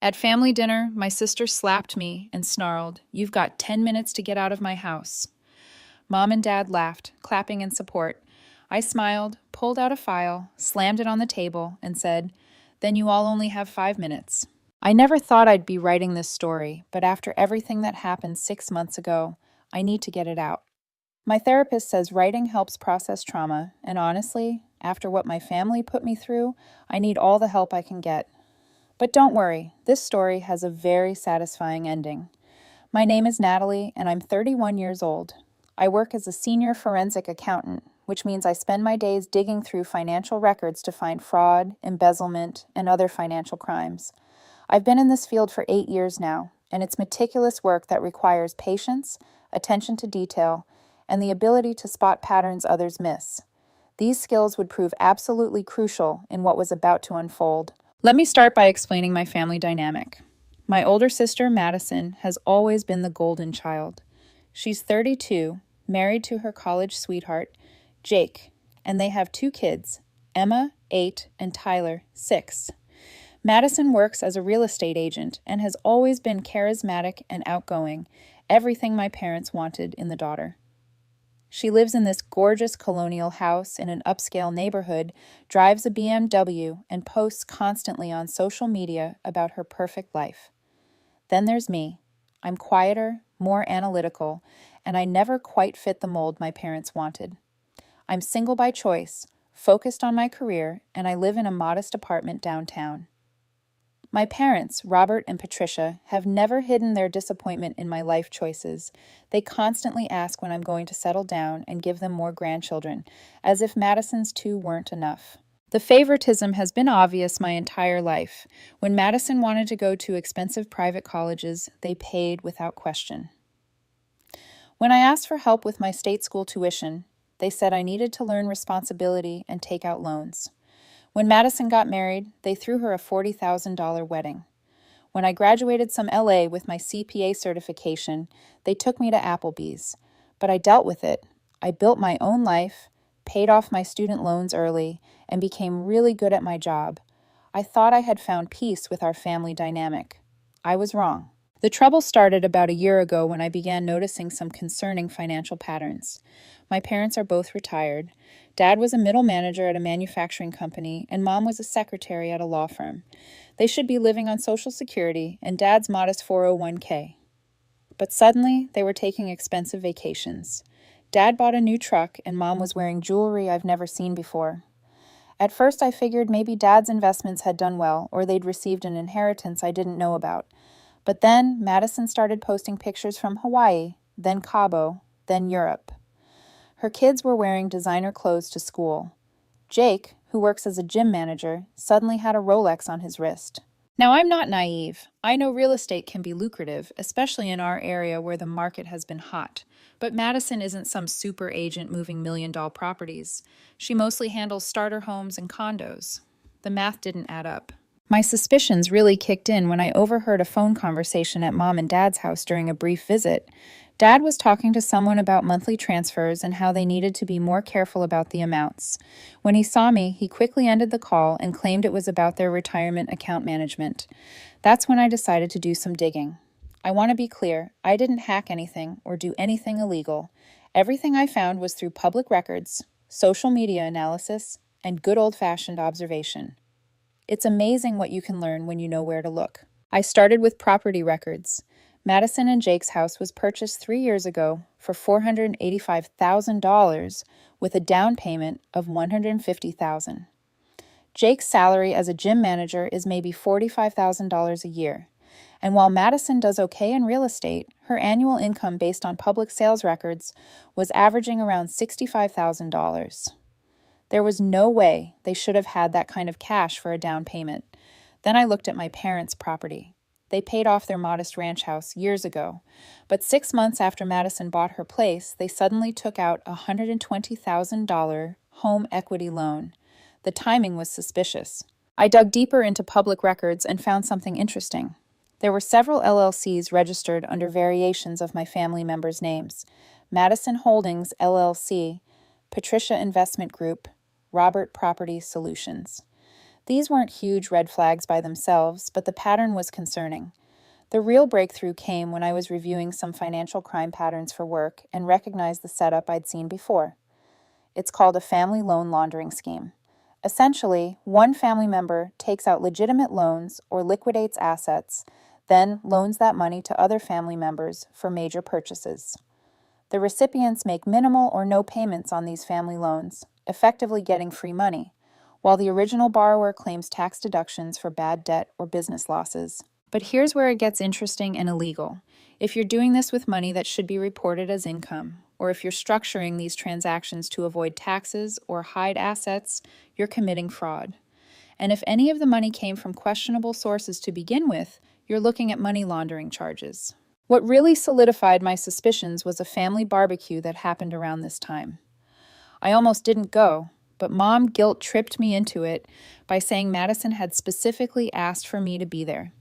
At family dinner, my sister slapped me and snarled, "You've got 10 minutes to get out of my house." Mom and Dad laughed, clapping in support. I smiled, pulled out a file, slammed it on the table, and said, "Then you all only have 5 minutes." I never thought I'd be writing this story, but after everything that happened 6 months ago, I need to get it out. My therapist says writing helps process trauma, and honestly, after what my family put me through, I need all the help I can get. But don't worry, this story has a very satisfying ending. My name is Natalie, and I'm 31 years old. I work as a senior forensic accountant, which means I spend my days digging through financial records to find fraud, embezzlement, and other financial crimes. I've been in this field for 8 years now, and it's meticulous work that requires patience, attention to detail, and the ability to spot patterns others miss. These skills would prove absolutely crucial in what was about to unfold. Let me start by explaining my family dynamic. My older sister, Madison, has always been the golden child. She's 32, married to her college sweetheart, Jake, and they have 2 kids, Emma, 8, and Tyler, 6. Madison works as a real estate agent and has always been charismatic and outgoing, everything my parents wanted in the daughter. She lives in this gorgeous colonial house in an upscale neighborhood, drives a BMW, and posts constantly on social media about her perfect life. Then there's me. I'm quieter, more analytical, and I never quite fit the mold my parents wanted. I'm single by choice, focused on my career, and I live in a modest apartment downtown. My parents, Robert and Patricia, have never hidden their disappointment in my life choices. They constantly ask when I'm going to settle down and give them more grandchildren, as if Madison's 2 weren't enough. The favoritism has been obvious my entire life. When Madison wanted to go to expensive private colleges, they paid without question. When I asked for help with my state school tuition, they said I needed to learn responsibility and take out loans. When Madison got married, they threw her a $40,000 wedding. When I graduated some LA with my CPA certification, they took me to Applebee's. But I dealt with it. I built my own life, paid off my student loans early, and became really good at my job. I thought I had found peace with our family dynamic. I was wrong. The trouble started about a year ago when I began noticing some concerning financial patterns. My parents are both retired. Dad was a middle manager at a manufacturing company, and Mom was a secretary at a law firm. They should be living on Social Security and Dad's modest 401k. But suddenly, they were taking expensive vacations. Dad bought a new truck, and Mom was wearing jewelry I've never seen before. At first, I figured maybe Dad's investments had done well, or they'd received an inheritance I didn't know about. But then, Madison started posting pictures from Hawaii, then Cabo, then Europe. Her kids were wearing designer clothes to school. Jake, who works as a gym manager, suddenly had a Rolex on his wrist. Now, I'm not naive. I know real estate can be lucrative, especially in our area where the market has been hot. But Madison isn't some super agent moving million-dollar properties. She mostly handles starter homes and condos. The math didn't add up. My suspicions really kicked in when I overheard a phone conversation at Mom and Dad's house during a brief visit. Dad was talking to someone about monthly transfers and how they needed to be more careful about the amounts. When he saw me, he quickly ended the call and claimed it was about their retirement account management. That's when I decided to do some digging. I want to be clear, I didn't hack anything or do anything illegal. Everything I found was through public records, social media analysis, and good old-fashioned observation. It's amazing what you can learn when you know where to look. I started with property records. Madison and Jake's house was purchased 3 years ago for $485,000 with a down payment of $150,000. Jake's salary as a gym manager is maybe $45,000 a year. And while Madison does okay in real estate, her annual income based on public sales records was averaging around $65,000. There was no way they should have had that kind of cash for a down payment. Then I looked at my parents' property. They paid off their modest ranch house years ago, but 6 months after Madison bought her place, they suddenly took out a $120,000 home equity loan. The timing was suspicious. I dug deeper into public records and found something interesting. There were several LLCs registered under variations of my family members' names: Madison Holdings, LLC, Patricia Investment Group, Robert Property Solutions. These weren't huge red flags by themselves, but the pattern was concerning. The real breakthrough came when I was reviewing some financial crime patterns for work and recognized the setup I'd seen before. It's called a family loan laundering scheme. Essentially, one family member takes out legitimate loans or liquidates assets, then loans that money to other family members for major purchases. The recipients make minimal or no payments on these family loans, effectively getting free money, while the original borrower claims tax deductions for bad debt or business losses. But here's where it gets interesting and illegal. If you're doing this with money that should be reported as income, or if you're structuring these transactions to avoid taxes or hide assets, you're committing fraud. And if any of the money came from questionable sources to begin with, you're looking at money laundering charges. What really solidified my suspicions was a family barbecue that happened around this time. I almost didn't go, but Mom guilt tripped me into it by saying Madison had specifically asked for me to be there.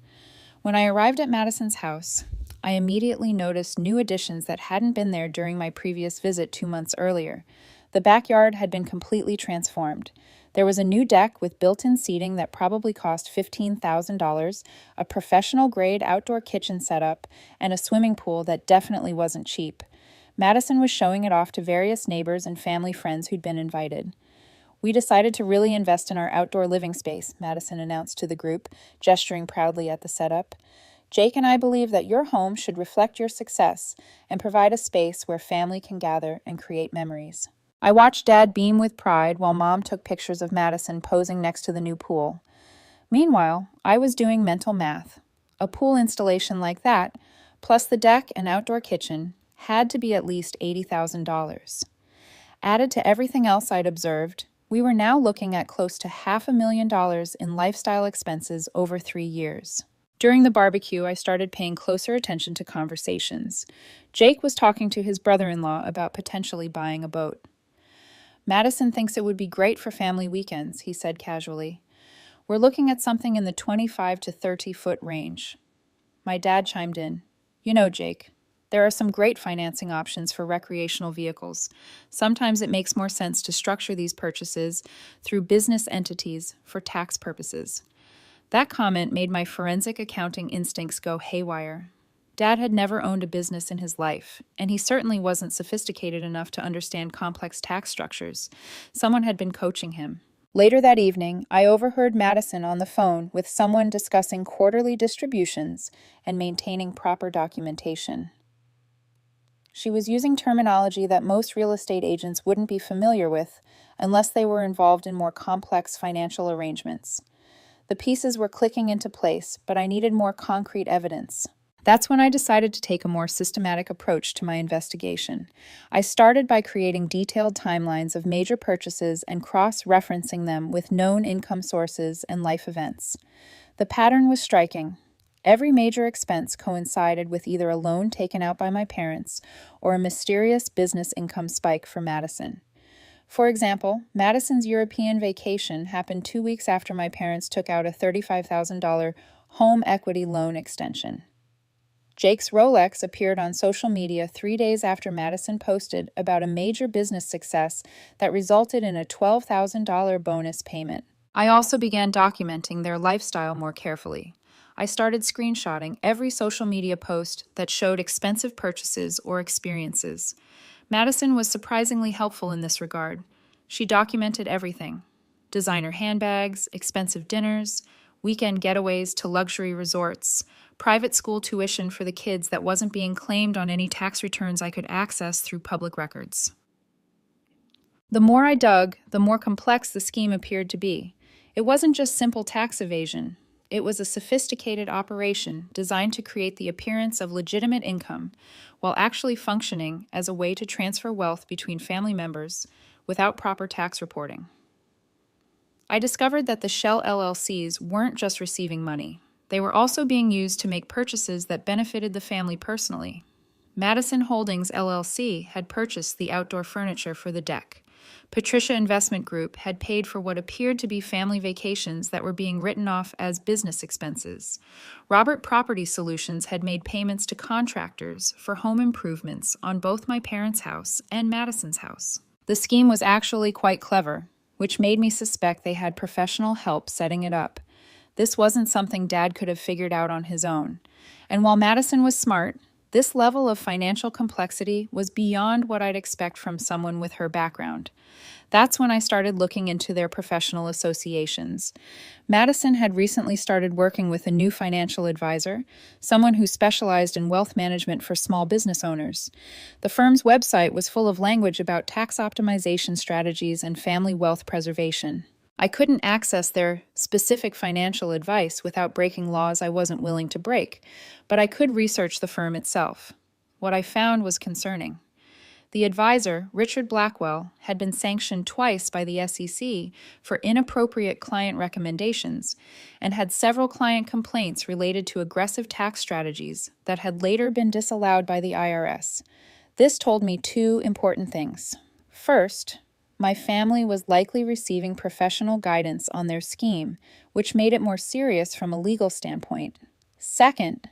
When I arrived at Madison's house, I immediately noticed new additions that hadn't been there during my previous visit 2 months earlier. The backyard had been completely transformed. There was a new deck with built-in seating that probably cost $15,000, a professional-grade outdoor kitchen setup, and a swimming pool that definitely wasn't cheap. Madison was showing it off to various neighbors and family friends who'd been invited. "We decided to really invest in our outdoor living space," Madison announced to the group, gesturing proudly at the setup. "Jake and I believe that your home should reflect your success and provide a space where family can gather and create memories." I watched Dad beam with pride while Mom took pictures of Madison posing next to the new pool. Meanwhile, I was doing mental math. A pool installation like that, plus the deck and outdoor kitchen, had to be at least $80,000. Added to everything else I'd observed, we were now looking at close to $500,000 in lifestyle expenses over 3 years. During the barbecue, I started paying closer attention to conversations. Jake was talking to his brother-in-law about potentially buying a boat. "Madison thinks it would be great for family weekends," he said casually. "We're looking at something in the 25 to 30-foot range." My dad chimed in. "You know, Jake, there are some great financing options for recreational vehicles. Sometimes it makes more sense to structure these purchases through business entities for tax purposes." That comment made my forensic accounting instincts go haywire. Dad had never owned a business in his life, and he certainly wasn't sophisticated enough to understand complex tax structures. Someone had been coaching him. Later that evening, I overheard Madison on the phone with someone discussing quarterly distributions and maintaining proper documentation. She was using terminology that most real estate agents wouldn't be familiar with unless they were involved in more complex financial arrangements. The pieces were clicking into place, but I needed more concrete evidence. That's when I decided to take a more systematic approach to my investigation. I started by creating detailed timelines of major purchases and cross-referencing them with known income sources and life events. The pattern was striking. Every major expense coincided with either a loan taken out by my parents or a mysterious business income spike for Madison. For example, Madison's European vacation happened 2 weeks after my parents took out a $35,000 home equity loan extension. Jake's Rolex appeared on social media 3 days after Madison posted about a major business success that resulted in a $12,000 bonus payment. I also began documenting their lifestyle more carefully. I started screenshotting every social media post that showed expensive purchases or experiences. Madison was surprisingly helpful in this regard. She documented everything: designer handbags, expensive dinners, weekend getaways to luxury resorts, private school tuition for the kids that wasn't being claimed on any tax returns I could access through public records. The more I dug, the more complex the scheme appeared to be. It wasn't just simple tax evasion. It was a sophisticated operation designed to create the appearance of legitimate income while actually functioning as a way to transfer wealth between family members without proper tax reporting. I discovered that the shell LLCs weren't just receiving money. They were also being used to make purchases that benefited the family personally. Madison Holdings LLC had purchased the outdoor furniture for the deck. Patricia Investment Group had paid for what appeared to be family vacations that were being written off as business expenses. Robert Property Solutions had made payments to contractors for home improvements on both my parents' house and Madison's house. The scheme was actually quite clever. which made me suspect they had professional help setting it up. This wasn't something Dad could have figured out on his own. And while Madison was smart, this level of financial complexity was beyond what I'd expect from someone with her background. That's when I started looking into their professional associations. Madison had recently started working with a new financial advisor, someone who specialized in wealth management for small business owners. The firm's website was full of language about tax optimization strategies and family wealth preservation. I couldn't access their specific financial advice without breaking laws I wasn't willing to break, but I could research the firm itself. What I found was concerning. The advisor, Richard Blackwell, had been sanctioned twice by the SEC for inappropriate client recommendations and had several client complaints related to aggressive tax strategies that had later been disallowed by the IRS. This told me two important things. First, my family was likely receiving professional guidance on their scheme, which made it more serious from a legal standpoint. Second,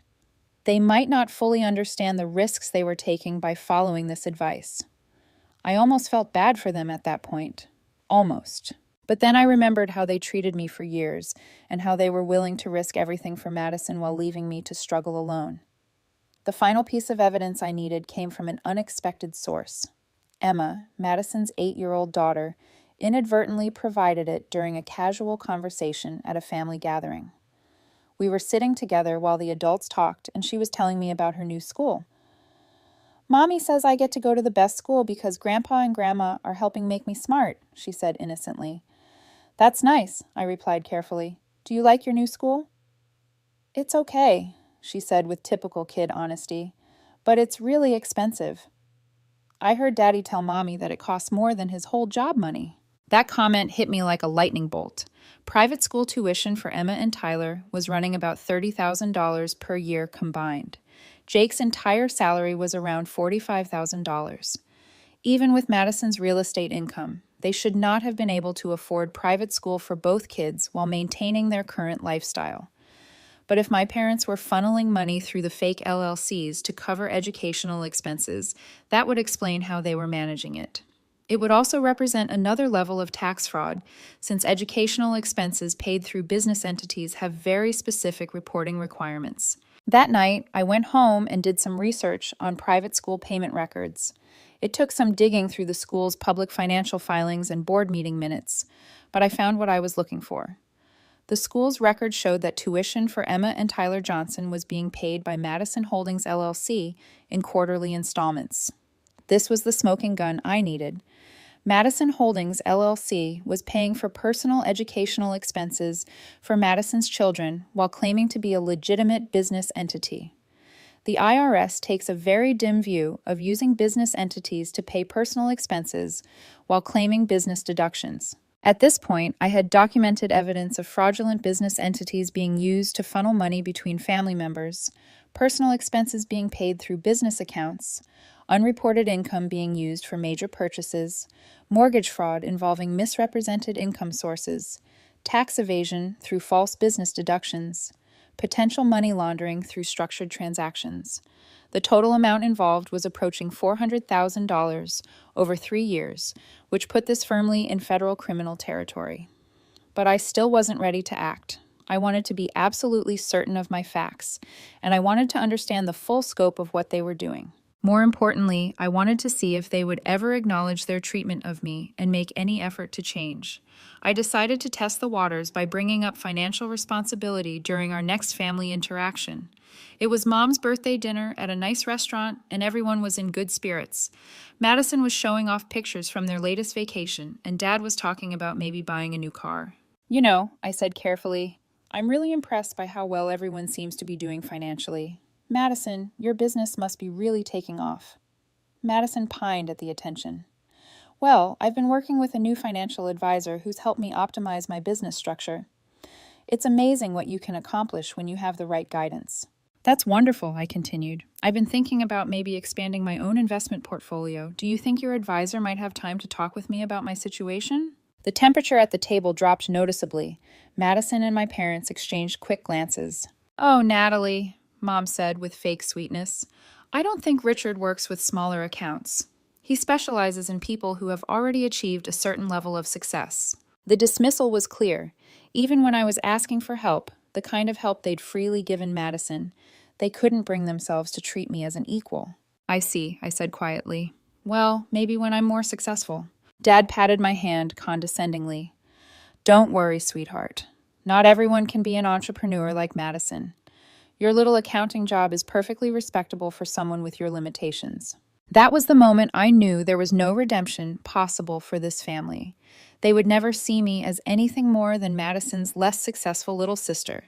they might not fully understand the risks they were taking by following this advice. I almost felt bad for them at that point. Almost. But then I remembered how they treated me for years and how they were willing to risk everything for Madison while leaving me to struggle alone. The final piece of evidence I needed came from an unexpected source. Emma, Madison's 8-year-old daughter, inadvertently provided it during a casual conversation at a family gathering. We were sitting together while the adults talked, and she was telling me about her new school. "Mommy says I get to go to the best school because Grandpa and Grandma are helping make me smart," she said innocently. "That's nice," I replied carefully. "Do you like your new school?" "It's okay," she said with typical kid honesty, "but it's really expensive." I heard Daddy tell Mommy that it costs more than his whole job money. That comment hit me like a lightning bolt. Private school tuition for Emma and Tyler was running about $30,000 per year combined. Jake's entire salary was around $45,000. Even with Madison's real estate income, they should not have been able to afford private school for both kids while maintaining their current lifestyle. But if my parents were funneling money through the fake LLCs to cover educational expenses, that would explain how they were managing it. It would also represent another level of tax fraud, since educational expenses paid through business entities have very specific reporting requirements. That night, I went home and did some research on private school payment records. It took some digging through the school's public financial filings and board meeting minutes, but I found what I was looking for. The school's record showed that tuition for Emma and Tyler Johnson was being paid by Madison Holdings LLC in quarterly installments. This was the smoking gun I needed. Madison Holdings LLC was paying for personal educational expenses for Madison's children while claiming to be a legitimate business entity. The IRS takes a very dim view of using business entities to pay personal expenses while claiming business deductions. At this point, I had documented evidence of fraudulent business entities being used to funnel money between family members, personal expenses being paid through business accounts, unreported income being used for major purchases, mortgage fraud involving misrepresented income sources, tax evasion through false business deductions, potential money laundering through structured transactions. The total amount involved was approaching $400,000 over 3 years, which put this firmly in federal criminal territory. But I still wasn't ready to act. I wanted to be absolutely certain of my facts, and I wanted to understand the full scope of what they were doing. More importantly, I wanted to see if they would ever acknowledge their treatment of me and make any effort to change. I decided to test the waters by bringing up financial responsibility during our next family interaction. It was Mom's birthday dinner at a nice restaurant, and everyone was in good spirits. Madison was showing off pictures from their latest vacation, and Dad was talking about maybe buying a new car. "You know," I said carefully, "I'm really impressed by how well everyone seems to be doing financially. Madison, your business must be really taking off." Madison pined at the attention. "Well, I've been working with a new financial advisor who's helped me optimize my business structure. It's amazing what you can accomplish when you have the right guidance." "That's wonderful," I continued. "I've been thinking about maybe expanding my own investment portfolio. Do you think your advisor might have time to talk with me about my situation?" The temperature at the table dropped noticeably. Madison and my parents exchanged quick glances. "Oh, Natalie," Mom said with fake sweetness, "I don't think Richard works with smaller accounts." He specializes in people who have already achieved a certain level of success. The dismissal was clear. Even when I was asking for help, the kind of help they'd freely given Madison, they couldn't bring themselves to treat me as an equal. I see, I said quietly. Well, maybe when I'm more successful. Dad patted my hand condescendingly. Don't worry, sweetheart. Not everyone can be an entrepreneur like Madison. Your little accounting job is perfectly respectable for someone with your limitations. That was the moment I knew there was no redemption possible for this family. They would never see me as anything more than Madison's less successful little sister.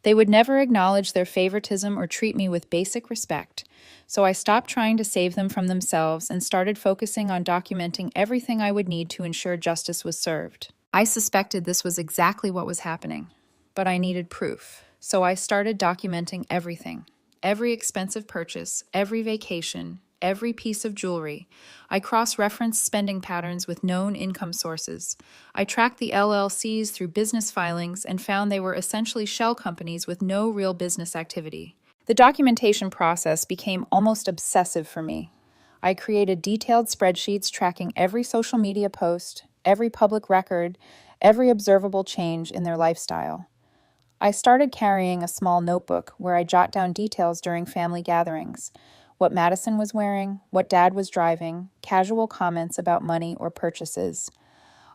They would never acknowledge their favoritism or treat me with basic respect. So I stopped trying to save them from themselves and started focusing on documenting everything I would need to ensure justice was served. I suspected this was exactly what was happening, but I needed proof. So I started documenting everything. Every expensive purchase, every vacation, every piece of jewelry. I cross-referenced spending patterns with known income sources. I tracked the LLCs through business filings and found they were essentially shell companies with no real business activity. The documentation process became almost obsessive for me. I created detailed spreadsheets tracking every social media post, every public record, every observable change in their lifestyle. I started carrying a small notebook where I jot down details during family gatherings. What Madison was wearing, what Dad was driving, casual comments about money or purchases.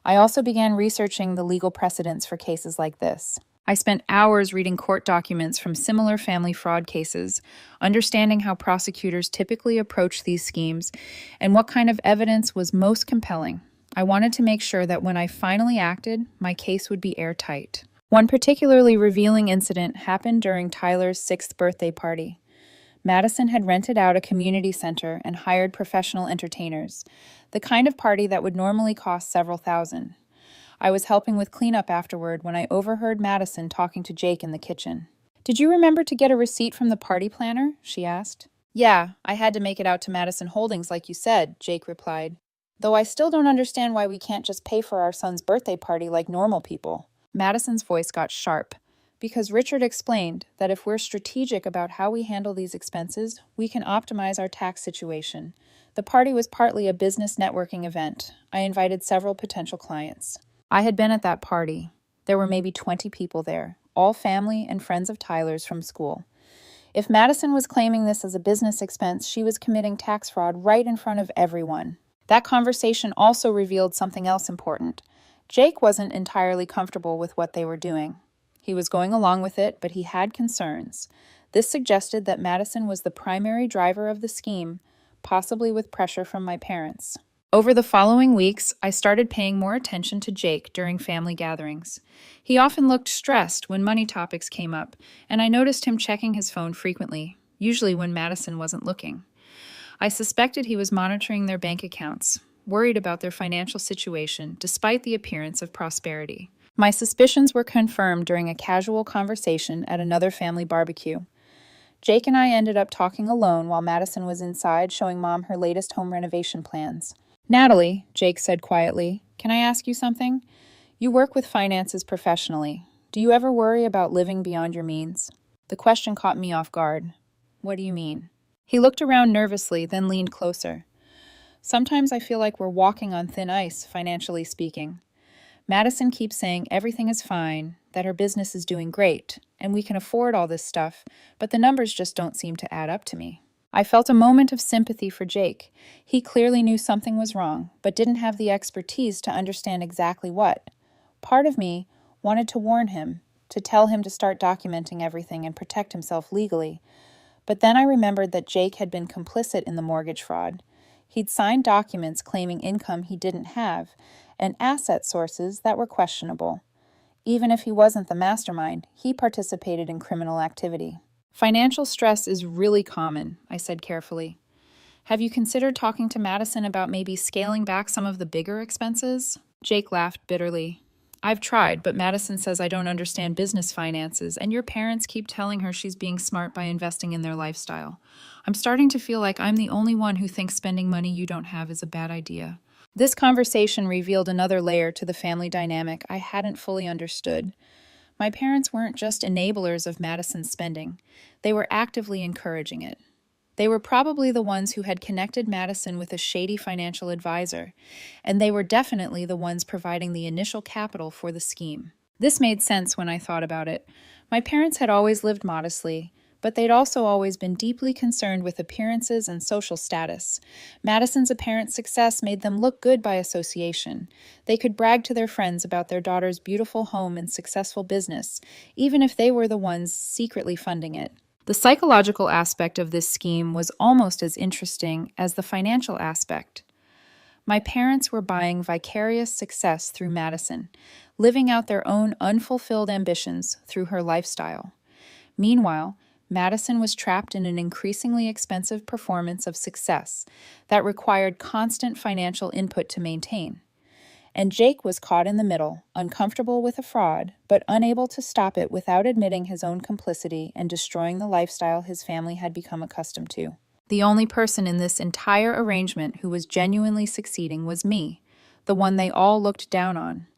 I also began researching the legal precedents for cases like this. I spent hours reading court documents from similar family fraud cases, understanding how prosecutors typically approach these schemes and what kind of evidence was most compelling. I wanted to make sure that when I finally acted, my case would be airtight. One particularly revealing incident happened during Tyler's 6th birthday party. Madison had rented out a community center and hired professional entertainers, the kind of party that would normally cost several thousand. I was helping with cleanup afterward when I overheard Madison talking to Jake in the kitchen. "Did you remember to get a receipt from the party planner?" she asked. "Yeah, I had to make it out to Madison Holdings like you said," Jake replied. "Though I still don't understand why we can't just pay for our son's birthday party like normal people." Madison's voice got sharp, because Richard explained that if we're strategic about how we handle these expenses, we can optimize our tax situation. The party was partly a business networking event. I invited several potential clients. I had been at that party. There were maybe 20 people there, all family and friends of Tyler's from school. If Madison was claiming this as a business expense, she was committing tax fraud right in front of everyone. That conversation also revealed something else important. Jake wasn't entirely comfortable with what they were doing. He was going along with it, but he had concerns. This suggested that Madison was the primary driver of the scheme, possibly with pressure from my parents. Over the following weeks, I started paying more attention to Jake during family gatherings. He often looked stressed when money topics came up, and I noticed him checking his phone frequently, usually when Madison wasn't looking. I suspected he was monitoring their bank accounts, worried about their financial situation, despite the appearance of prosperity. My suspicions were confirmed during a casual conversation at another family barbecue. Jake and I ended up talking alone while Madison was inside showing Mom her latest home renovation plans. "Natalie," Jake said quietly, "can I ask you something? You work with finances professionally. Do you ever worry about living beyond your means?" The question caught me off guard. "What do you mean?" He looked around nervously, then leaned closer. "Sometimes I feel like we're walking on thin ice, financially speaking. Madison keeps saying everything is fine, that her business is doing great, and we can afford all this stuff, but the numbers just don't seem to add up to me." I felt a moment of sympathy for Jake. He clearly knew something was wrong, but didn't have the expertise to understand exactly what. Part of me wanted to warn him, to tell him to start documenting everything and protect himself legally. But then I remembered that Jake had been complicit in the mortgage fraud. He'd signed documents claiming income he didn't have, and asset sources that were questionable. Even if he wasn't the mastermind, he participated in criminal activity. "Financial stress is really common," I said carefully. "Have you considered talking to Madison about maybe scaling back some of the bigger expenses?" Jake laughed bitterly. "I've tried, but Madison says I don't understand business finances, and your parents keep telling her she's being smart by investing in their lifestyle. I'm starting to feel like I'm the only one who thinks spending money you don't have is a bad idea." This conversation revealed another layer to the family dynamic I hadn't fully understood. My parents weren't just enablers of Madison's spending. They were actively encouraging it. They were probably the ones who had connected Madison with a shady financial advisor, and they were definitely the ones providing the initial capital for the scheme. This made sense when I thought about it. My parents had always lived modestly, but they'd also always been deeply concerned with appearances and social status. Madison's apparent success made them look good by association. They could brag to their friends about their daughter's beautiful home and successful business, even if they were the ones secretly funding it. The psychological aspect of this scheme was almost as interesting as the financial aspect. My parents were buying vicarious success through Madison, living out their own unfulfilled ambitions through her lifestyle. Meanwhile, Madison was trapped in an increasingly expensive performance of success that required constant financial input to maintain. And Jake was caught in the middle, uncomfortable with a fraud, but unable to stop it without admitting his own complicity and destroying the lifestyle his family had become accustomed to. The only person in this entire arrangement who was genuinely succeeding was me, the one they all looked down on.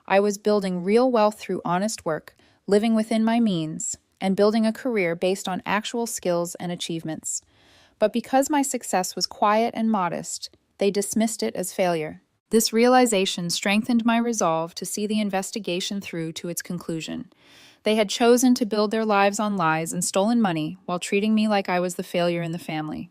I was building real wealth through honest work, living within my means, and building a career based on actual skills and achievements. But because my success was quiet and modest, they dismissed it as failure. This realization strengthened my resolve to see the investigation through to its conclusion. They had chosen to build their lives on lies and stolen money while treating me like I was the failure in the family.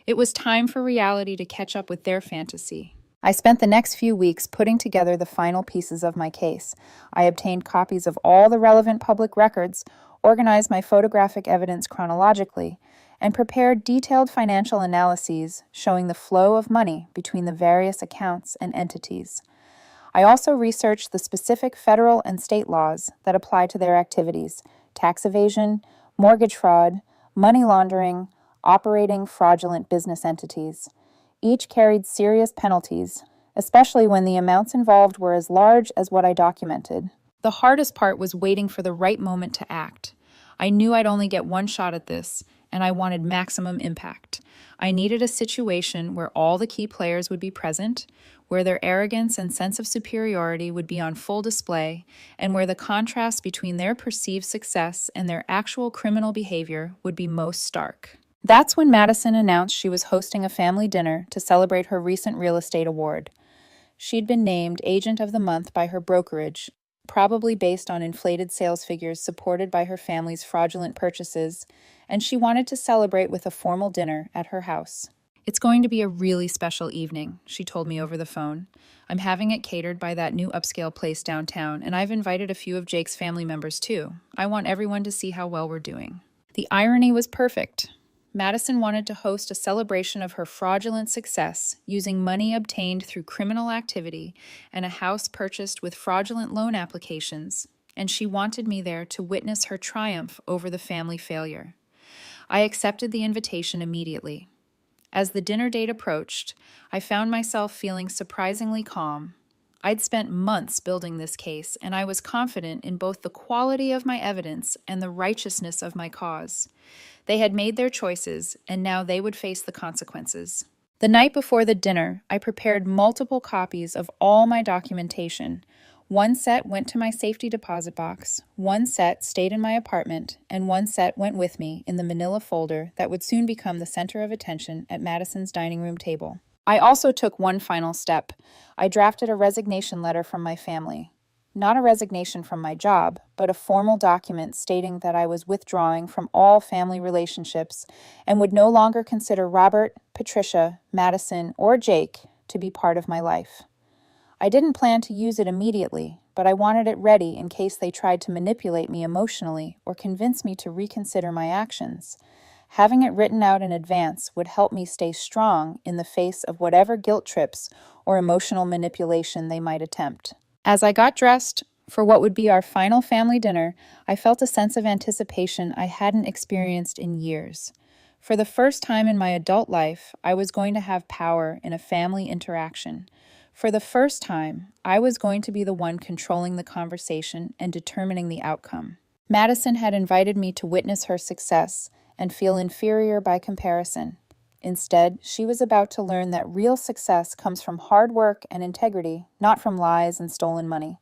It was time for reality to catch up with their fantasy. I spent the next few weeks putting together the final pieces of my case. I obtained copies of all the relevant public records, organized my photographic evidence chronologically, and prepared detailed financial analyses showing the flow of money between the various accounts and entities. I also researched the specific federal and state laws that apply to their activities: tax evasion, mortgage fraud, money laundering, operating fraudulent business entities. Each carried serious penalties, especially when the amounts involved were as large as what I documented. The hardest part was waiting for the right moment to act. I knew I'd only get one shot at this, and I wanted maximum impact. I needed a situation where all the key players would be present, where their arrogance and sense of superiority would be on full display, and where the contrast between their perceived success and their actual criminal behavior would be most stark. That's when Madison announced she was hosting a family dinner to celebrate her recent real estate award. She'd been named Agent of the Month by her brokerage, probably based on inflated sales figures supported by her family's fraudulent purchases, and she wanted to celebrate with a formal dinner at her house. "It's going to be a really special evening," she told me over the phone. "I'm having it catered by that new upscale place downtown, and I've invited a few of Jake's family members too. I want everyone to see how well we're doing." The irony was perfect. Madison wanted to host a celebration of her fraudulent success using money obtained through criminal activity and a house purchased with fraudulent loan applications, and she wanted me there to witness her triumph over the family failure. I accepted the invitation immediately. As the dinner date approached, I found myself feeling surprisingly calm. I'd spent months building this case, and I was confident in both the quality of my evidence and the righteousness of my cause. They had made their choices, and now they would face the consequences. The night before the dinner, I prepared multiple copies of all my documentation. One set went to my safety deposit box, one set stayed in my apartment, and one set went with me in the manila folder that would soon become the center of attention at Madison's dining room table. I also took one final step. I drafted a resignation letter from my family. Not a resignation from my job, but a formal document stating that I was withdrawing from all family relationships and would no longer consider Robert, Patricia, Madison, or Jake to be part of my life. I didn't plan to use it immediately, but I wanted it ready in case they tried to manipulate me emotionally or convince me to reconsider my actions. Having it written out in advance would help me stay strong in the face of whatever guilt trips or emotional manipulation they might attempt. As I got dressed for what would be our final family dinner, I felt a sense of anticipation I hadn't experienced in years. For the first time in my adult life, I was going to have power in a family interaction. For the first time, I was going to be the one controlling the conversation and determining the outcome. Madison had invited me to witness her success and feel inferior by comparison. Instead, she was about to learn that real success comes from hard work and integrity, not from lies and stolen money.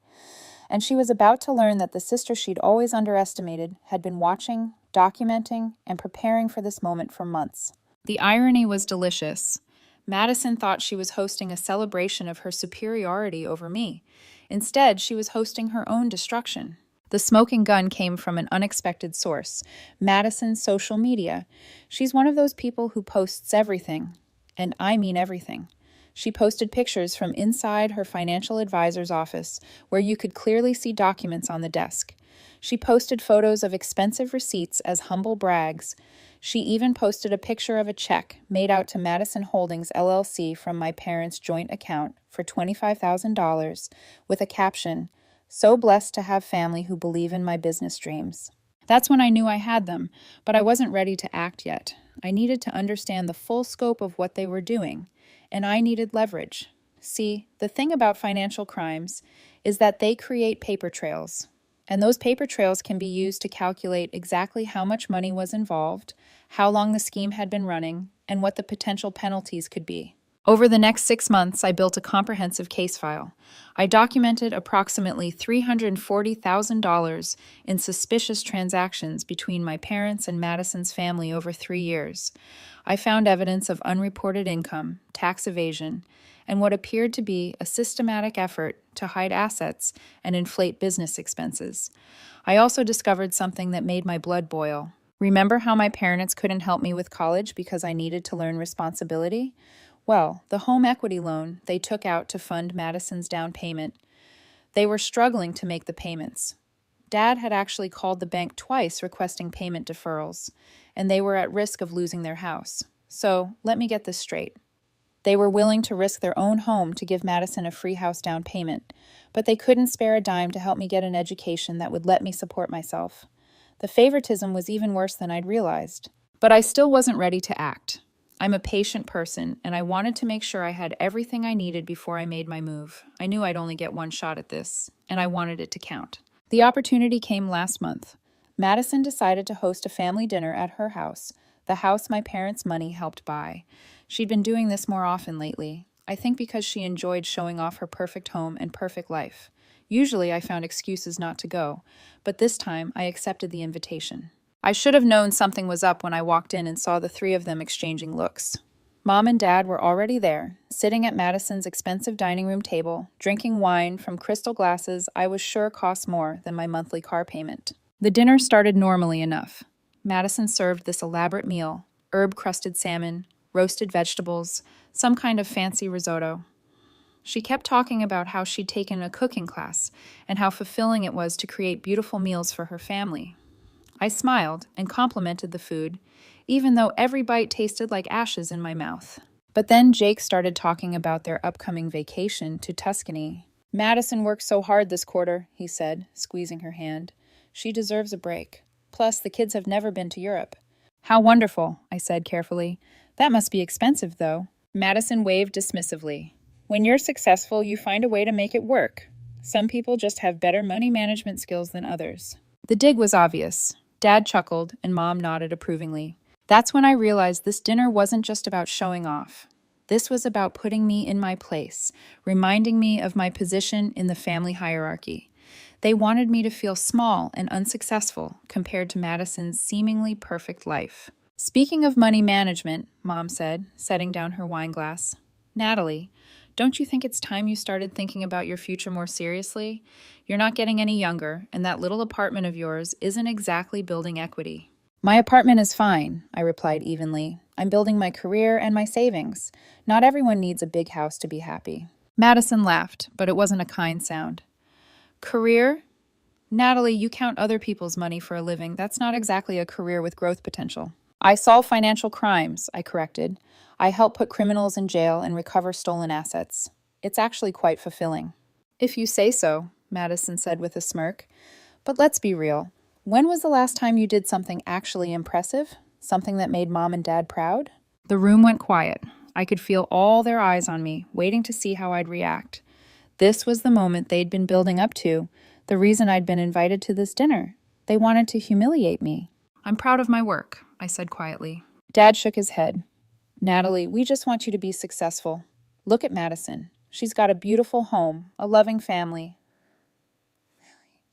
And she was about to learn that the sister she'd always underestimated had been watching, documenting, and preparing for this moment for months. The irony was delicious. Madison thought she was hosting a celebration of her superiority over me. Instead, she was hosting her own destruction. The smoking gun came from an unexpected source, Madison's social media. She's one of those people who posts everything, and I mean everything. She posted pictures from inside her financial advisor's office, where you could clearly see documents on the desk. She posted photos of expensive receipts as humble brags. She even posted a picture of a check made out to Madison Holdings LLC from my parents' joint account for $25,000 with a caption, "So blessed to have family who believe in my business dreams." That's when I knew I had them, but I wasn't ready to act yet. I needed to understand the full scope of what they were doing, and I needed leverage. See, the thing about financial crimes is that they create paper trails, and those paper trails can be used to calculate exactly how much money was involved, how long the scheme had been running, and what the potential penalties could be. Over the next 6 months, I built a comprehensive case file. I documented approximately $340,000 in suspicious transactions between my parents and Madison's family over 3 years. I found evidence of unreported income, tax evasion, and what appeared to be a systematic effort to hide assets and inflate business expenses. I also discovered something that made my blood boil. Remember how my parents couldn't help me with college because I needed to learn responsibility? Well, the home equity loan they took out to fund Madison's down payment, they were struggling to make the payments. Dad had actually called the bank twice requesting payment deferrals, and they were at risk of losing their house. So, let me get this straight. They were willing to risk their own home to give Madison a free house down payment, but they couldn't spare a dime to help me get an education that would let me support myself. The favoritism was even worse than I'd realized. But I still wasn't ready to act. I'm a patient person, and I wanted to make sure I had everything I needed before I made my move. I knew I'd only get one shot at this, and I wanted it to count. The opportunity came last month. Madison decided to host a family dinner at her house, the house my parents' money helped buy. She'd been doing this more often lately, I think because she enjoyed showing off her perfect home and perfect life. Usually I found excuses not to go, but this time I accepted the invitation. I should have known something was up when I walked in and saw the three of them exchanging looks. Mom and Dad were already there, sitting at Madison's expensive dining room table, drinking wine from crystal glasses I was sure cost more than my monthly car payment. The dinner started normally enough. Madison served this elaborate meal, herb-crusted salmon, roasted vegetables, some kind of fancy risotto. She kept talking about how she'd taken a cooking class and how fulfilling it was to create beautiful meals for her family. I smiled and complimented the food, even though every bite tasted like ashes in my mouth. But then Jake started talking about their upcoming vacation to Tuscany. "Madison worked so hard this quarter," he said, squeezing her hand. "She deserves a break. Plus, the kids have never been to Europe." "How wonderful," I said carefully. "That must be expensive, though." Madison waved dismissively. "When you're successful, you find a way to make it work. Some people just have better money management skills than others." The dig was obvious. Dad chuckled, and Mom nodded approvingly. That's when I realized this dinner wasn't just about showing off. This was about putting me in my place, reminding me of my position in the family hierarchy. They wanted me to feel small and unsuccessful compared to Madison's seemingly perfect life. "Speaking of money management," Mom said, setting down her wine glass, "Natalie, don't you think it's time you started thinking about your future more seriously? You're not getting any younger, and that little apartment of yours isn't exactly building equity." "My apartment is fine," I replied evenly. "I'm building my career and my savings. Not everyone needs a big house to be happy." Madison laughed, but it wasn't a kind sound. "Career? Natalie, you count other people's money for a living. That's not exactly a career with growth potential." "I solve financial crimes," I corrected. "I help put criminals in jail and recover stolen assets. It's actually quite fulfilling." "If you say so," Madison said with a smirk. "But let's be real. When was the last time you did something actually impressive? Something that made Mom and Dad proud?" The room went quiet. I could feel all their eyes on me, waiting to see how I'd react. This was the moment they'd been building up to, the reason I'd been invited to this dinner. They wanted to humiliate me. "I'm proud of my work," I said quietly. Dad shook his head. "Natalie, we just want you to be successful. Look at Madison. She's got a beautiful home, a loving family,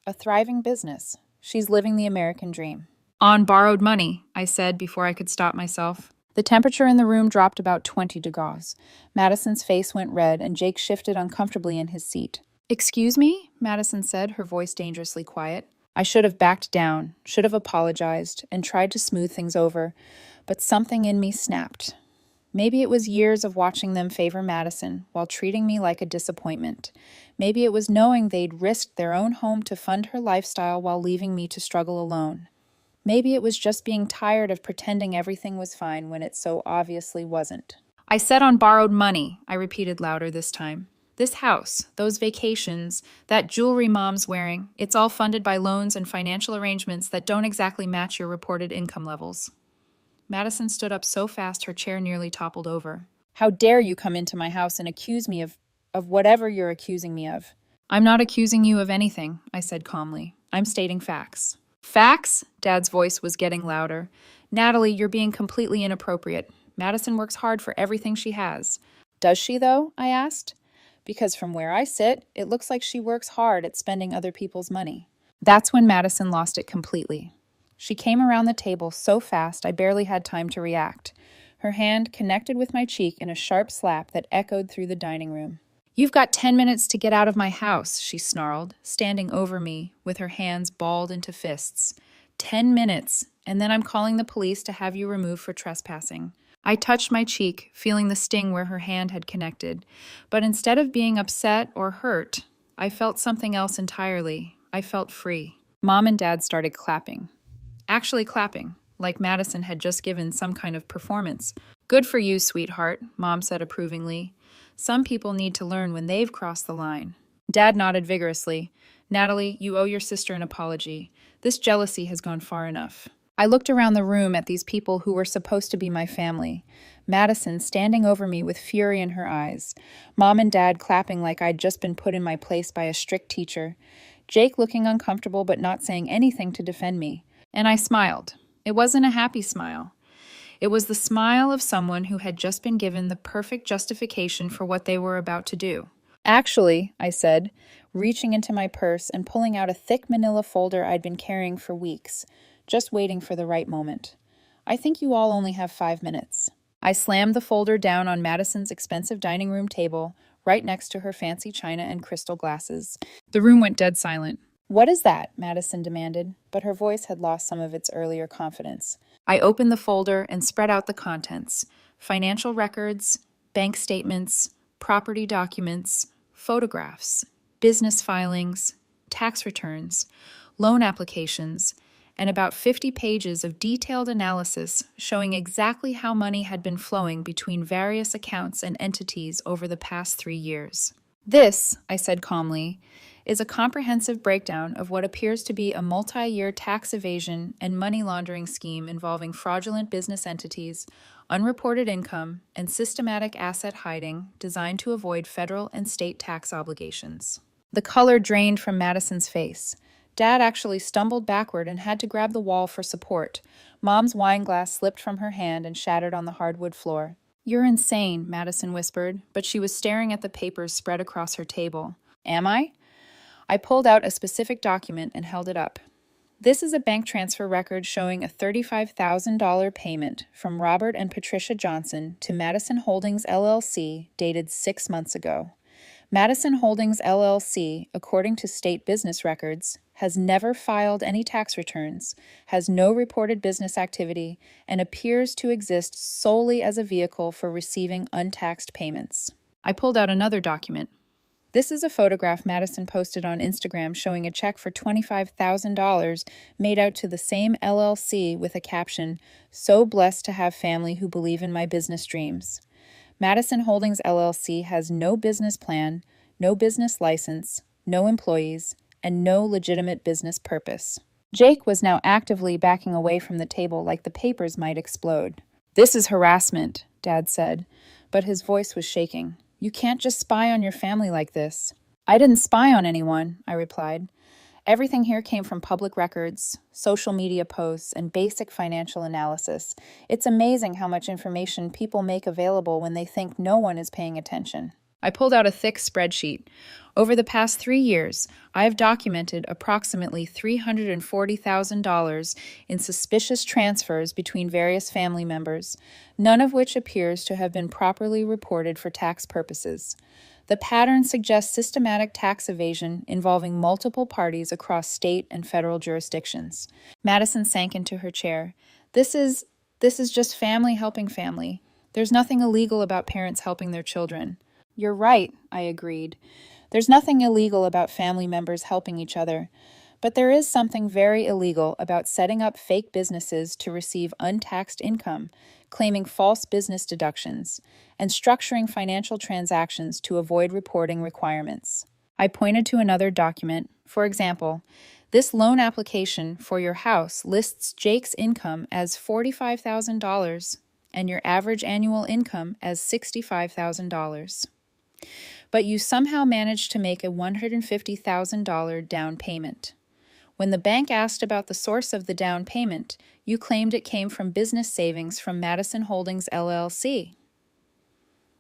a thriving business. She's living the American dream." "On borrowed money," I said before I could stop myself. The temperature in the room dropped about 20 degrees. Madison's face went red, and Jake shifted uncomfortably in his seat. "Excuse me?" Madison said, her voice dangerously quiet. I should have backed down, should have apologized, and tried to smooth things over, but something in me snapped. Maybe it was years of watching them favor Madison while treating me like a disappointment. Maybe it was knowing they'd risked their own home to fund her lifestyle while leaving me to struggle alone. Maybe it was just being tired of pretending everything was fine when it so obviously wasn't. "I said on borrowed money," I repeated louder this time. "This house, those vacations, that jewelry Mom's wearing, it's all funded by loans and financial arrangements that don't exactly match your reported income levels." Madison stood up so fast her chair nearly toppled over. "How dare you come into my house and accuse me of whatever you're accusing me of?" "I'm not accusing you of anything," I said calmly. "I'm stating facts." "Facts?" Dad's voice was getting louder. "Natalie, you're being completely inappropriate. Madison works hard for everything she has." "Does she, though?" I asked. "Because from where I sit, it looks like she works hard at spending other people's money." That's when Madison lost it completely. She came around the table so fast I barely had time to react. Her hand connected with my cheek in a sharp slap that echoed through the dining room. "You've got 10 minutes to get out of my house," she snarled, standing over me with her hands balled into fists. 10 minutes, and then I'm calling the police to have you removed for trespassing." I touched my cheek, feeling the sting where her hand had connected. But instead of being upset or hurt, I felt something else entirely. I felt free. Mom and Dad started clapping. Actually clapping, like Madison had just given some kind of performance. "Good for you, sweetheart," Mom said approvingly. "Some people need to learn when they've crossed the line." Dad nodded vigorously. "Natalie, you owe your sister an apology. This jealousy has gone far enough." I looked around the room at these people who were supposed to be my family. Madison standing over me with fury in her eyes. Mom and Dad clapping like I'd just been put in my place by a strict teacher. Jake looking uncomfortable but not saying anything to defend me. And I smiled. It wasn't a happy smile. It was the smile of someone who had just been given the perfect justification for what they were about to do. "Actually," I said, reaching into my purse and pulling out a thick manila folder I'd been carrying for weeks, just waiting for the right moment. "I think you all only have 5 minutes." I slammed the folder down on Madison's expensive dining room table, right next to her fancy china and crystal glasses. The room went dead silent. "What is that?" Madison demanded, but her voice had lost some of its earlier confidence. I opened the folder and spread out the contents: financial records, bank statements, property documents, photographs, business filings, tax returns, loan applications, and about 50 pages of detailed analysis showing exactly how money had been flowing between various accounts and entities over the past 3 years. "This," I said calmly, "is a comprehensive breakdown of what appears to be a multi-year tax evasion and money laundering scheme involving fraudulent business entities, unreported income, and systematic asset hiding designed to avoid federal and state tax obligations." The color drained from Madison's face. Dad actually stumbled backward and had to grab the wall for support. Mom's wine glass slipped from her hand and shattered on the hardwood floor. "You're insane," Madison whispered, but she was staring at the papers spread across her table. "Am I?" I pulled out a specific document and held it up. "This is a bank transfer record showing a $35,000 payment from Robert and Patricia Johnson to Madison Holdings LLC dated 6 months ago. Madison Holdings LLC, according to state business records, has never filed any tax returns, has no reported business activity, and appears to exist solely as a vehicle for receiving untaxed payments." I pulled out another document. "This is a photograph Madison posted on Instagram showing a check for $25,000 made out to the same LLC with a caption, 'So blessed to have family who believe in my business dreams.' Madison Holdings LLC has no business plan, no business license, no employees, and no legitimate business purpose." Jake was now actively backing away from the table like the papers might explode. "This is harassment," Dad said, but his voice was shaking. "You can't just spy on your family like this." "I didn't spy on anyone," I replied. "Everything here came from public records, social media posts, and basic financial analysis. It's amazing how much information people make available when they think no one is paying attention." I pulled out a thick spreadsheet. Over the past 3 years, I've documented approximately $340,000 in suspicious transfers between various family members, none of which appears to have been properly reported for tax purposes. The pattern suggests systematic tax evasion involving multiple parties across state and federal jurisdictions. Madison sank into her chair. This is just family helping family. There's nothing illegal about parents helping their children. You're right, I agreed. There's nothing illegal about family members helping each other, but there is something very illegal about setting up fake businesses to receive untaxed income, claiming false business deductions, and structuring financial transactions to avoid reporting requirements. I pointed to another document. For example, this loan application for your house lists Jake's income as $45,000 and your average annual income as $65,000. But you somehow managed to make a $150,000 down payment. When the bank asked about the source of the down payment, you claimed it came from business savings from Madison Holdings LLC.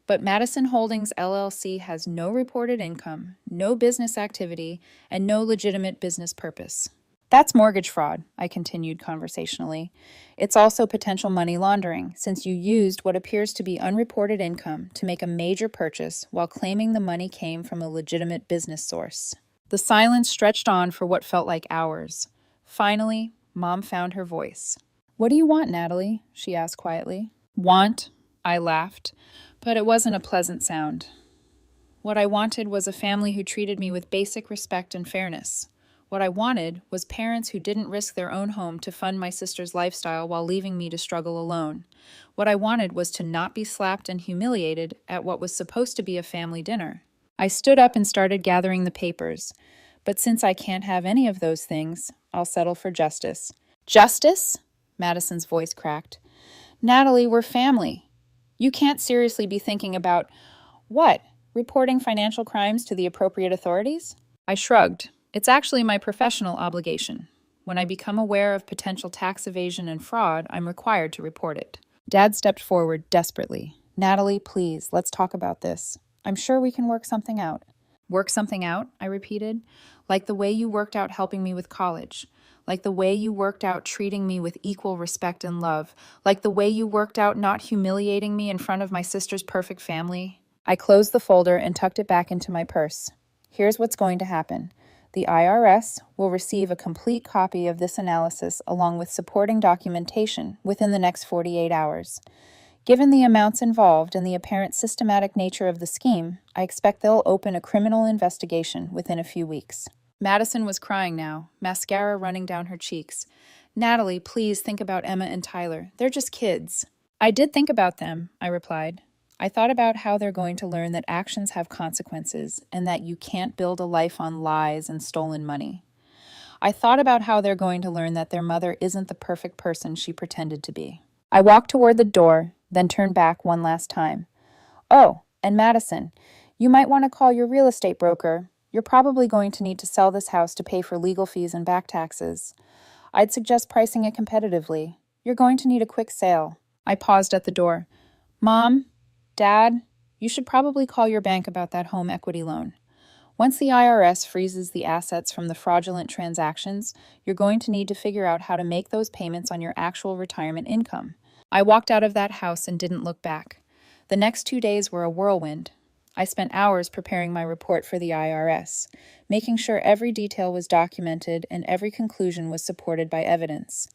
But Madison Holdings LLC has no reported income, no business activity, and no legitimate business purpose. That's mortgage fraud, I continued conversationally. It's also potential money laundering, since you used what appears to be unreported income to make a major purchase while claiming the money came from a legitimate business source. The silence stretched on for what felt like hours. Finally, Mom found her voice. "What do you want, Natalie?" she asked quietly. "Want?" I laughed, but it wasn't a pleasant sound. What I wanted was a family who treated me with basic respect and fairness. What I wanted was parents who didn't risk their own home to fund my sister's lifestyle while leaving me to struggle alone. What I wanted was to not be slapped and humiliated at what was supposed to be a family dinner. I stood up and started gathering the papers. But since I can't have any of those things, I'll settle for justice. "Justice?" Madison's voice cracked. "Natalie, we're family. You can't seriously be thinking about, what, reporting financial crimes to the appropriate authorities?" I shrugged. It's actually my professional obligation. When I become aware of potential tax evasion and fraud, I'm required to report it. Dad stepped forward desperately. "Natalie, please, let's talk about this. I'm sure we can work something out." "Work something out?" I repeated. "Like the way you worked out helping me with college. Like the way you worked out treating me with equal respect and love. Like the way you worked out not humiliating me in front of my sister's perfect family." I closed the folder and tucked it back into my purse. "Here's what's going to happen. The IRS will receive a complete copy of this analysis along with supporting documentation within the next 48 hours. Given the amounts involved and the apparent systematic nature of the scheme, I expect they'll open a criminal investigation within a few weeks." Madison was crying now, mascara running down her cheeks. "Natalie, please think about Emma and Tyler. They're just kids." "I did think about them," I replied. "I thought about how they're going to learn that actions have consequences and that you can't build a life on lies and stolen money. I thought about how they're going to learn that their mother isn't the perfect person she pretended to be." I walked toward the door, then turned back one last time. "Oh, and Madison, you might want to call your real estate broker. You're probably going to need to sell this house to pay for legal fees and back taxes. I'd suggest pricing it competitively. You're going to need a quick sale." I paused at the door. "Mom, Dad, you should probably call your bank about that home equity loan. Once the IRS freezes the assets from the fraudulent transactions, you're going to need to figure out how to make those payments on your actual retirement income." I walked out of that house and didn't look back. The next 2 days were a whirlwind. I spent hours preparing my report for the IRS, making sure every detail was documented and every conclusion was supported by evidence.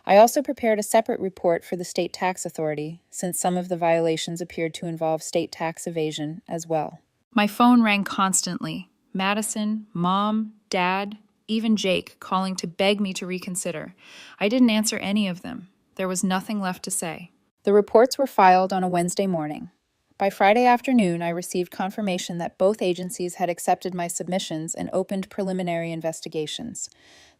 I also prepared a separate report for the state tax authority, since some of the violations appeared to involve state tax evasion as well. My phone rang constantly. Madison, Mom, Dad, even Jake calling to beg me to reconsider. I didn't answer any of them. There was nothing left to say. The reports were filed on a Wednesday morning. By Friday afternoon, I received confirmation that both agencies had accepted my submissions and opened preliminary investigations.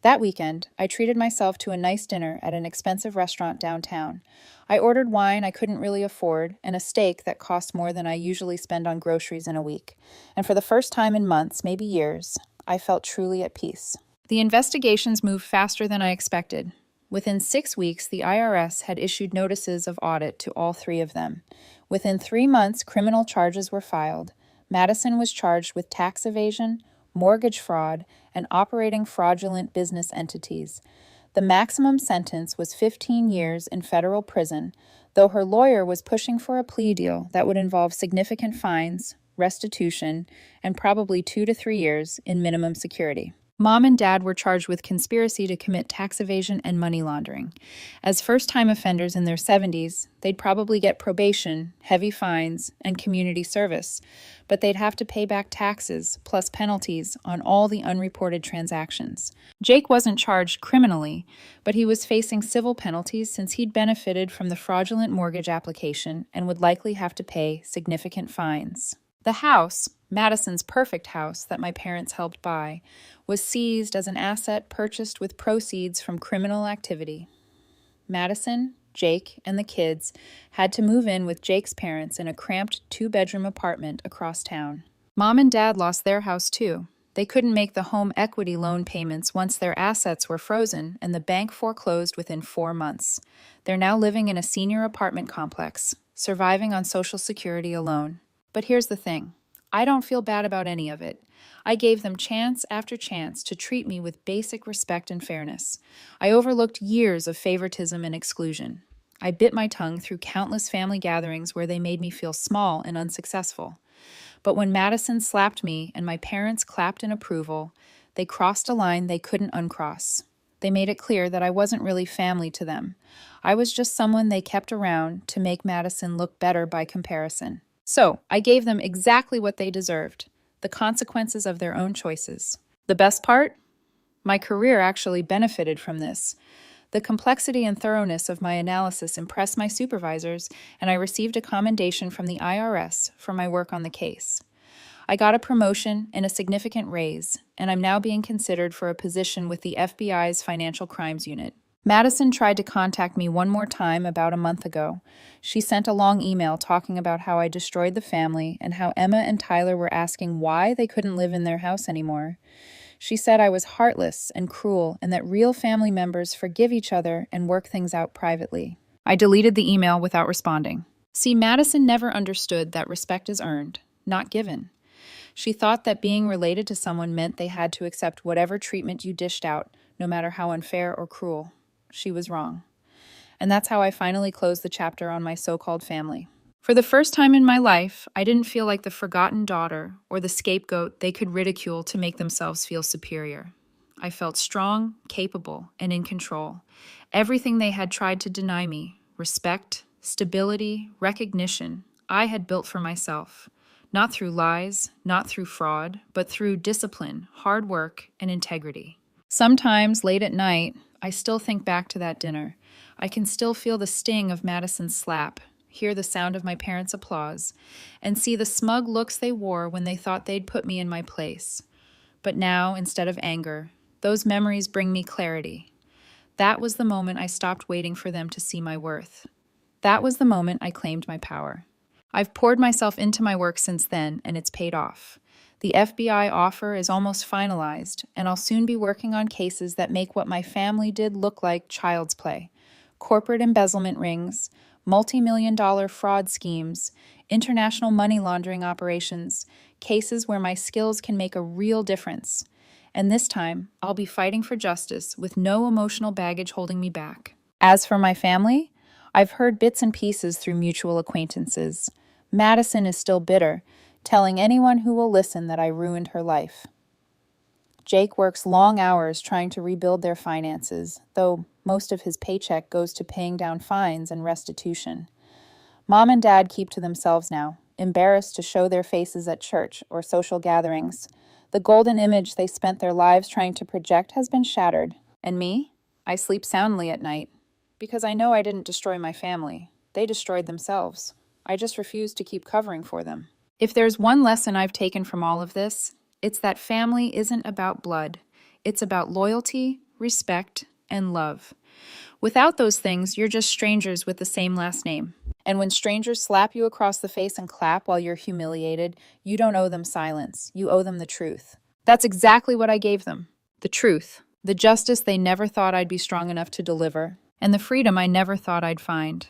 That weekend, I treated myself to a nice dinner at an expensive restaurant downtown. I ordered wine I couldn't really afford and a steak that cost more than I usually spend on groceries in a week. And for the first time in months, maybe years, I felt truly at peace. The investigations moved faster than I expected. Within 6 weeks, the IRS had issued notices of audit to all 3 of them. Within 3 months, criminal charges were filed. Madison was charged with tax evasion, mortgage fraud, and operating fraudulent business entities. The maximum sentence was 15 years in federal prison, though her lawyer was pushing for a plea deal that would involve significant fines, restitution, and probably 2 to 3 years in minimum security. Mom and Dad were charged with conspiracy to commit tax evasion and money laundering. As first-time offenders in their 70s, they'd probably get probation, heavy fines, and community service, but they'd have to pay back taxes plus penalties on all the unreported transactions. Jake wasn't charged criminally, but he was facing civil penalties since he'd benefited from the fraudulent mortgage application and would likely have to pay significant fines. The house, Madison's perfect house that my parents helped buy, was seized as an asset purchased with proceeds from criminal activity. Madison, Jake, and the kids had to move in with Jake's parents in a cramped 2-bedroom apartment across town. Mom and Dad lost their house too. They couldn't make the home equity loan payments once their assets were frozen and the bank foreclosed within 4 months. They're now living in a senior apartment complex, surviving on Social Security alone. But here's the thing. I don't feel bad about any of it. I gave them chance after chance to treat me with basic respect and fairness. I overlooked years of favoritism and exclusion. I bit my tongue through countless family gatherings where they made me feel small and unsuccessful. But when Madison slapped me and my parents clapped in approval, they crossed a line they couldn't uncross. They made it clear that I wasn't really family to them. I was just someone they kept around to make Madison look better by comparison. So, I gave them exactly what they deserved, the consequences of their own choices. The best part? My career actually benefited from this. The complexity and thoroughness of my analysis impressed my supervisors, and I received a commendation from the IRS for my work on the case. I got a promotion and a significant raise, and I'm now being considered for a position with the FBI's Financial Crimes Unit. Madison tried to contact me one more time about a month ago. She sent a long email talking about how I destroyed the family and how Emma and Tyler were asking why they couldn't live in their house anymore. She said I was heartless and cruel and that real family members forgive each other and work things out privately. I deleted the email without responding. See, Madison never understood that respect is earned, not given. She thought that being related to someone meant they had to accept whatever treatment you dished out, no matter how unfair or cruel. She was wrong. And that's how I finally closed the chapter on my so-called family. For the first time in my life, I didn't feel like the forgotten daughter or the scapegoat they could ridicule to make themselves feel superior. I felt strong, capable, and in control. Everything they had tried to deny me, respect, stability, recognition, I had built for myself. Not through lies, not through fraud, but through discipline, hard work, and integrity. Sometimes, late at night, I still think back to that dinner. I can still feel the sting of Madison's slap, hear the sound of my parents' applause, and see the smug looks they wore when they thought they'd put me in my place. But now, instead of anger, those memories bring me clarity. That was the moment I stopped waiting for them to see my worth. That was the moment I claimed my power. I've poured myself into my work since then, and it's paid off. The FBI offer is almost finalized, and I'll soon be working on cases that make what my family did look like child's play. Corporate embezzlement rings, multi-million-dollar fraud schemes, international money laundering operations, cases where my skills can make a real difference. And this time, I'll be fighting for justice with no emotional baggage holding me back. As for my family, I've heard bits and pieces through mutual acquaintances. Madison is still bitter, telling anyone who will listen that I ruined her life. Jake works long hours trying to rebuild their finances, though most of his paycheck goes to paying down fines and restitution. Mom and Dad keep to themselves now, embarrassed to show their faces at church or social gatherings. The golden image they spent their lives trying to project has been shattered. And me? I sleep soundly at night, because I know I didn't destroy my family. They destroyed themselves. I just refuse to keep covering for them. If there's one lesson I've taken from all of this, it's that family isn't about blood. It's about loyalty, respect, and love. Without those things, you're just strangers with the same last name. And when strangers slap you across the face and clap while you're humiliated, you don't owe them silence. You owe them the truth. That's exactly what I gave them. The truth. The justice they never thought I'd be strong enough to deliver. And the freedom I never thought I'd find.